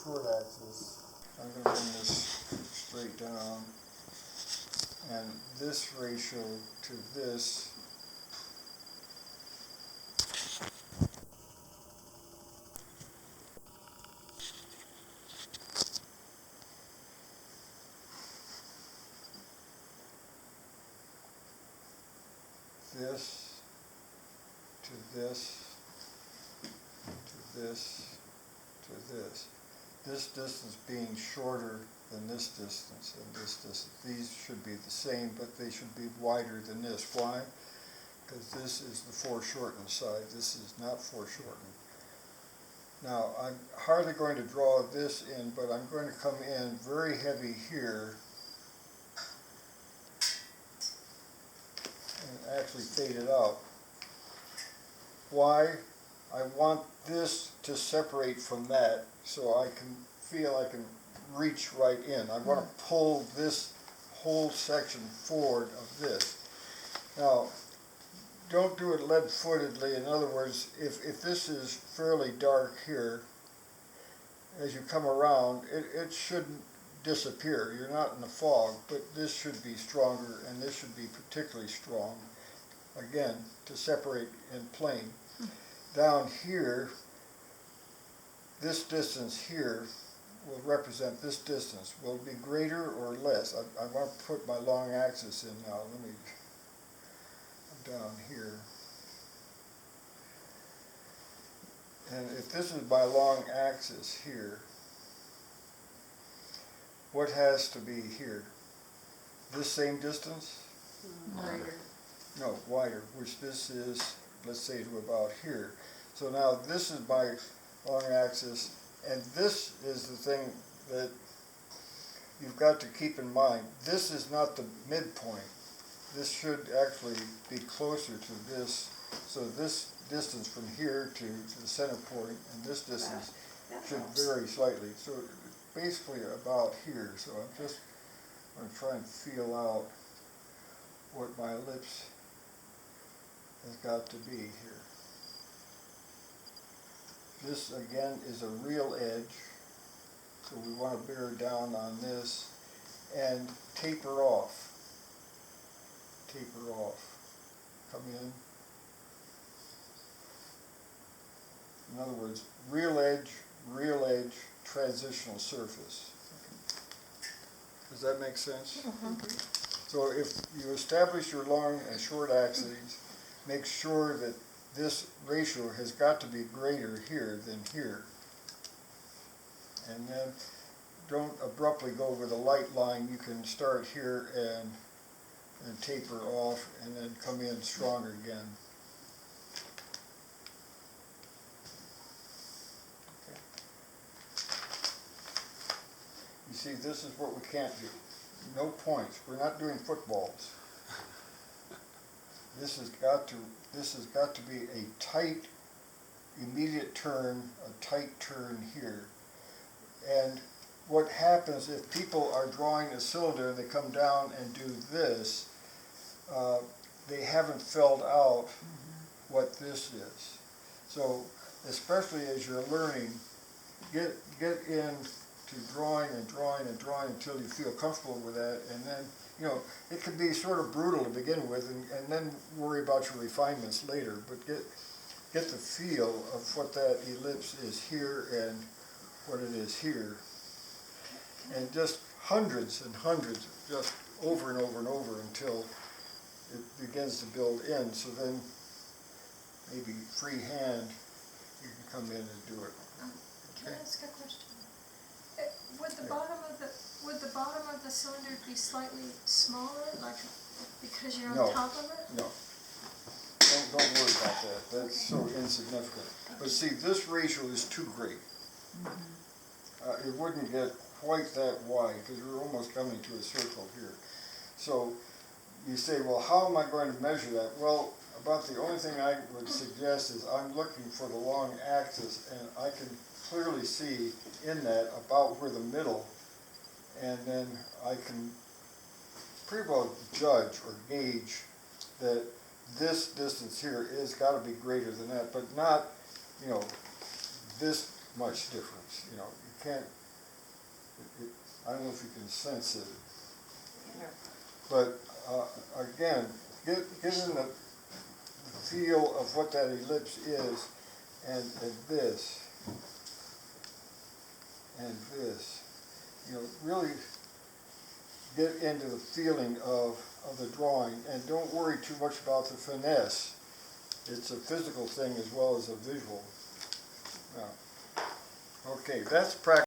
short axis, I'm going to bring this straight down, and this ratio to this this to this to this to this. This distance being shorter than this distance and this distance. These should be the same, but they should be wider than this. Why? Because this is the foreshortened side. This is not foreshortened. Now, I'm hardly going to draw this in, but I'm going to come in very heavy here and actually fade it out. Why? I want this to separate from that so I can feel I can reach right in. I want to pull this whole section forward of this. Now, don't do it lead-footedly. In other words, if this is fairly dark here, as you come around, it shouldn't disappear. You're not in the fog, but this should be stronger, and this should be particularly strong, again, to separate in plane. Down here, this distance here will represent this distance. Will it be greater or less? I want to put my long axis in now. I'm down here. And if this is my long axis here, what has to be here? This same distance? Wider. No, wider, which this is, let's say, to about here. So now this is my long axis, and this is the thing that you've got to keep in mind. This is not the midpoint. This should actually be closer to this. So this distance from here to the center point, and this distance should vary slightly. So basically about here. So I'm just going to try and feel out what my ellipse has got to be here. This again is a real edge, so we want to bear down on this and taper off. Taper off. Come in. In other words, real edge, transitional surface. Does that make sense? So if you establish your long and short axes, make sure that this ratio has got to be greater here than here. And then don't abruptly go over the light line. You can start here and taper off and then come in stronger again. Okay. You see, this is what we can't do. No points. We're not doing footballs. This has got to be a tight, immediate turn, a tight turn here. And what happens if people are drawing a cylinder and they come down and do this, they haven't filled out what this is. So especially as you're learning, get into drawing and drawing and drawing until you feel comfortable with that, and then it can be sort of brutal to begin with, and then worry about your refinements later. But get the feel of what that ellipse is here and what it is here, and just hundreds and hundreds, just over and over and over until it begins to build in. So then maybe freehand you can come in and do it. Can I ask a question? Would the bottom of the cylinder be slightly smaller, like because you're on top of it? No. Don't worry about that. That's so insignificant. But see, this ratio is too great. It wouldn't get quite that wide because we're almost coming to a circle here. So you say, well, how am I going to measure that? Well, about the only thing I would suggest is I'm looking for the long axis, and I can clearly see in that about where the middle, and then I can pretty well judge or gauge that this distance here is got to be greater than that, but not, this much difference, you know, you can't, I don't know if you can sense it, but again, given the feel of what that ellipse is, and this, and this, you know, really get into the feeling of the drawing, and don't worry too much about the finesse. It's a physical thing as well as a visual. Now, okay, that's practice.